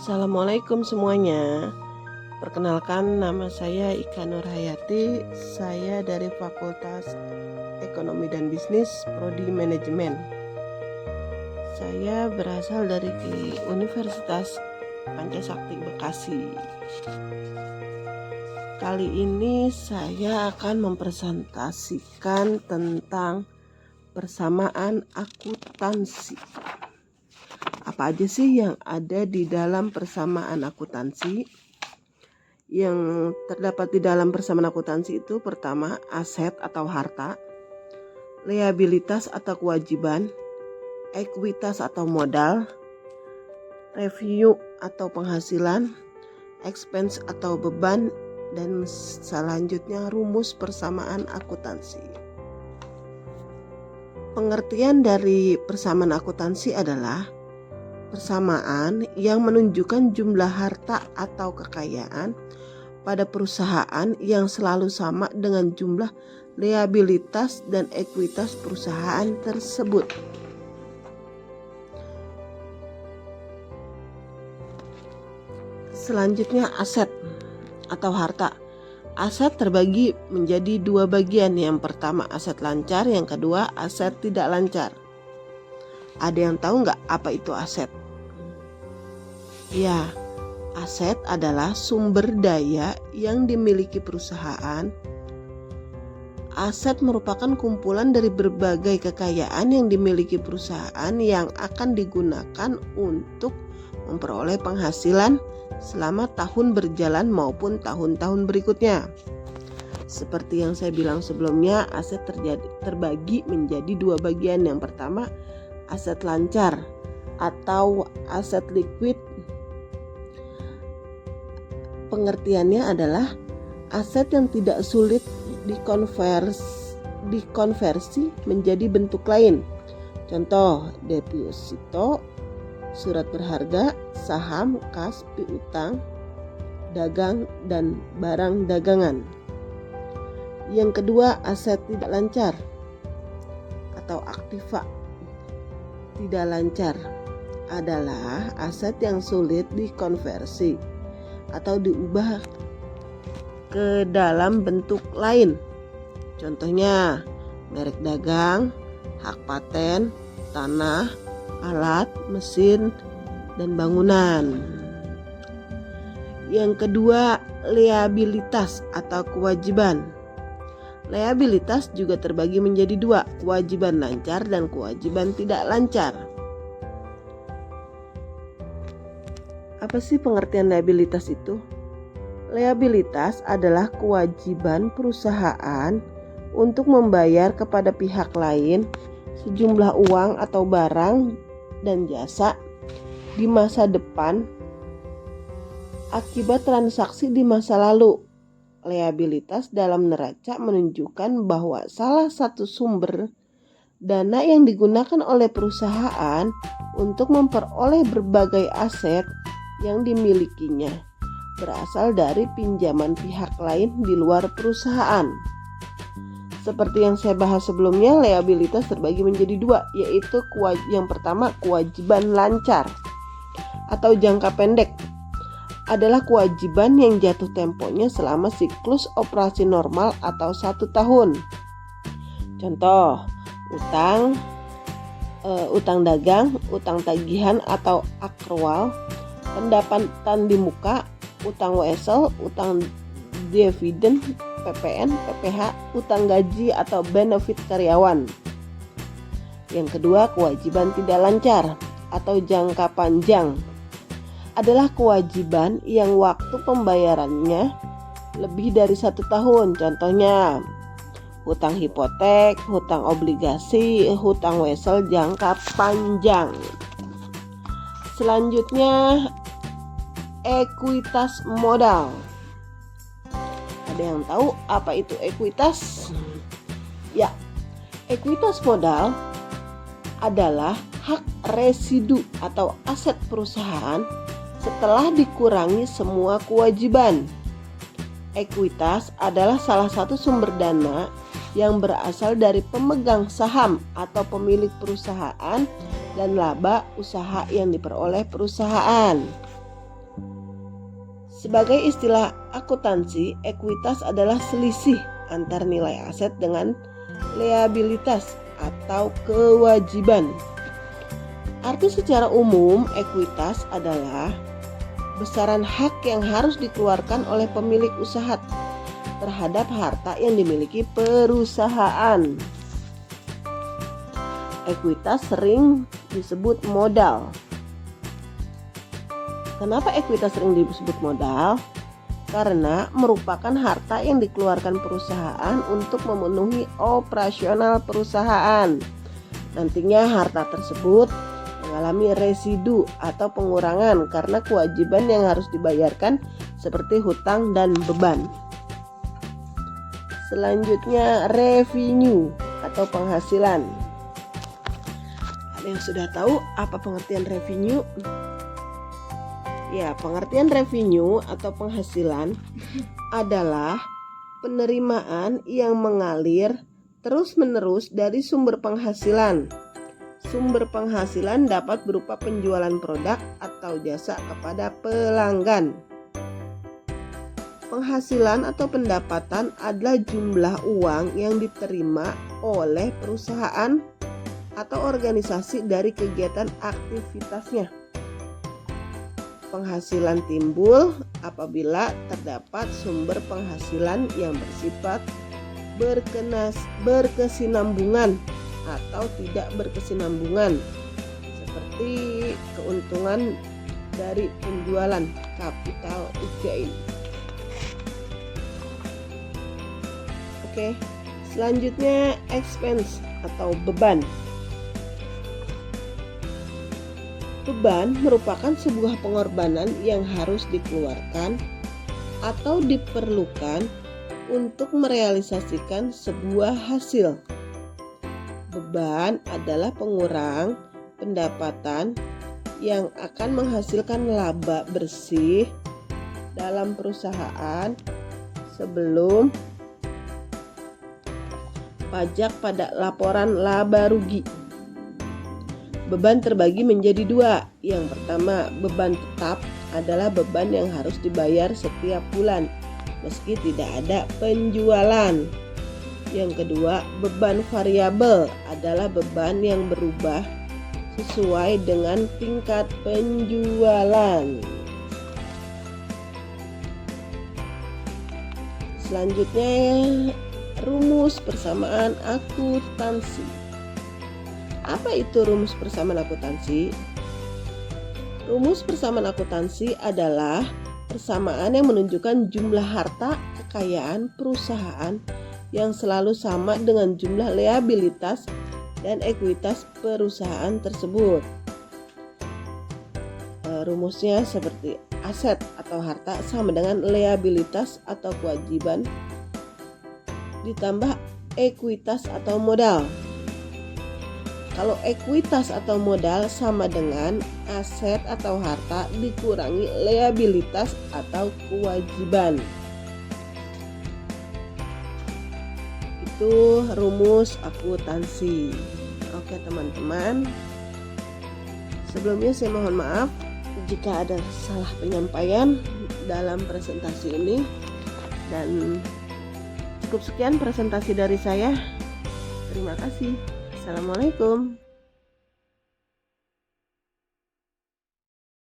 Assalamualaikum semuanya. Perkenalkan, nama saya Ika Nurhayati. Saya dari Fakultas Ekonomi dan Bisnis, Prodi Manajemen. Saya berasal dari Universitas Pancasakti Bekasi. Kali ini saya akan mempresentasikan tentang persamaan akuntansi. Apa aja sih yang ada di dalam persamaan akuntansi? Yang terdapat di dalam persamaan akuntansi itu pertama, aset atau harta, liabilitas atau kewajiban, ekuitas atau modal, revenue atau penghasilan, expense atau beban, dan selanjutnya rumus persamaan akuntansi. Pengertian dari persamaan akuntansi adalah persamaan yang menunjukkan jumlah harta atau kekayaan pada perusahaan yang selalu sama dengan jumlah liabilitas dan ekuitas perusahaan tersebut. Selanjutnya, aset atau harta. Aset terbagi menjadi dua bagian. Yang pertama aset lancar, yang kedua aset tidak lancar. Ada yang tahu nggak apa itu aset? Ya, aset adalah sumber daya yang dimiliki perusahaan. Aset merupakan kumpulan dari berbagai kekayaan yang dimiliki perusahaan yang akan digunakan untuk memperoleh penghasilan selama tahun berjalan maupun tahun-tahun berikutnya. Seperti yang saya bilang sebelumnya, aset terbagi menjadi dua bagian. Yang pertama, aset lancar atau aset liquid. Pengertiannya adalah aset yang tidak sulit dikonversi menjadi bentuk lain. Contoh, deposito, surat berharga, saham, kas, piutang, dagang, dan barang dagangan. Yang kedua, aset tidak lancar atau aktiva. Tidak lancar adalah aset yang sulit dikonversi atau diubah ke dalam bentuk lain. Contohnya, merek dagang, hak paten, tanah, alat, mesin, dan bangunan. Yang kedua, liabilitas atau kewajiban. Liabilitas juga terbagi menjadi dua, kewajiban lancar dan kewajiban tidak lancar. Apa sih pengertian liabilitas itu? Liabilitas adalah kewajiban perusahaan untuk membayar kepada pihak lain sejumlah uang atau barang dan jasa di masa depan akibat transaksi di masa lalu. Liabilitas dalam neraca menunjukkan bahwa salah satu sumber dana yang digunakan oleh perusahaan untuk memperoleh berbagai aset yang dimilikinya berasal dari pinjaman pihak lain di luar perusahaan. Seperti yang saya bahas sebelumnya, liabilitas terbagi menjadi dua, yaitu yang pertama, kewajiban lancar atau jangka pendek adalah kewajiban yang jatuh temponya selama siklus operasi normal atau 1 tahun. Contoh, utang dagang, utang tagihan atau akrual, pendapatan di muka, utang wesel, utang dividen, PPN, PPH, utang gaji atau benefit karyawan. Yang kedua, kewajiban tidak lancar atau jangka panjang adalah kewajiban yang waktu pembayarannya lebih dari 1 tahun. Contohnya, hutang hipotek, hutang obligasi, hutang wesel jangka panjang. Selanjutnya, ekuitas modal. Ada yang tahu apa itu ekuitas? Ya, ekuitas modal adalah hak residu atau aset perusahaan setelah dikurangi semua kewajiban. Ekuitas adalah salah satu sumber dana yang berasal dari pemegang saham atau pemilik perusahaan dan laba usaha yang diperoleh perusahaan. Sebagai istilah akuntansi, ekuitas adalah selisih antar nilai aset dengan liabilitas atau kewajiban. Arti secara umum, ekuitas adalah besaran hak yang harus dikeluarkan oleh pemilik usaha terhadap harta yang dimiliki perusahaan. Ekuitas sering disebut modal. Kenapa ekuitas sering disebut modal? Karena merupakan harta yang dikeluarkan perusahaan untuk memenuhi operasional perusahaan. Nantinya harta tersebut mengalami residu atau pengurangan karena kewajiban yang harus dibayarkan seperti hutang dan beban. Selanjutnya, revenue atau penghasilan. Ada yang sudah tahu apa pengertian revenue? Ya, pengertian revenue atau penghasilan adalah penerimaan yang mengalir terus-menerus dari sumber penghasilan. Sumber penghasilan dapat berupa penjualan produk atau jasa kepada pelanggan. Penghasilan atau pendapatan adalah jumlah uang yang diterima oleh perusahaan atau organisasi dari kegiatan aktivitasnya. Penghasilan timbul apabila terdapat sumber penghasilan yang bersifat berkesinambungan atau tidak berkesinambungan, seperti keuntungan dari penjualan capital gain. Oke, selanjutnya expense atau beban. Beban merupakan sebuah pengorbanan yang harus dikeluarkan atau diperlukan untuk merealisasikan sebuah hasil. Beban adalah pengurang pendapatan yang akan menghasilkan laba bersih dalam perusahaan sebelum pajak pada laporan laba rugi. Beban terbagi menjadi dua. Yang pertama, beban tetap adalah beban yang harus dibayar setiap bulan meski tidak ada penjualan. Yang kedua, beban variabel adalah beban yang berubah sesuai dengan tingkat penjualan. Selanjutnya, rumus persamaan akuntansi. Apa itu rumus persamaan akuntansi? Rumus persamaan akuntansi adalah persamaan yang menunjukkan jumlah harta kekayaan perusahaan yang selalu sama dengan jumlah liabilitas dan ekuitas perusahaan tersebut. Rumusnya seperti aset atau harta sama dengan liabilitas atau kewajiban ditambah ekuitas atau modal. Kalau ekuitas atau modal sama dengan aset atau harta dikurangi liabilitas atau kewajiban. Itu rumus akuntansi. Oke teman-teman, sebelumnya saya mohon maaf jika ada salah penyampaian dalam presentasi ini, dan cukup sekian presentasi dari saya. Terima kasih. Assalamualaikum.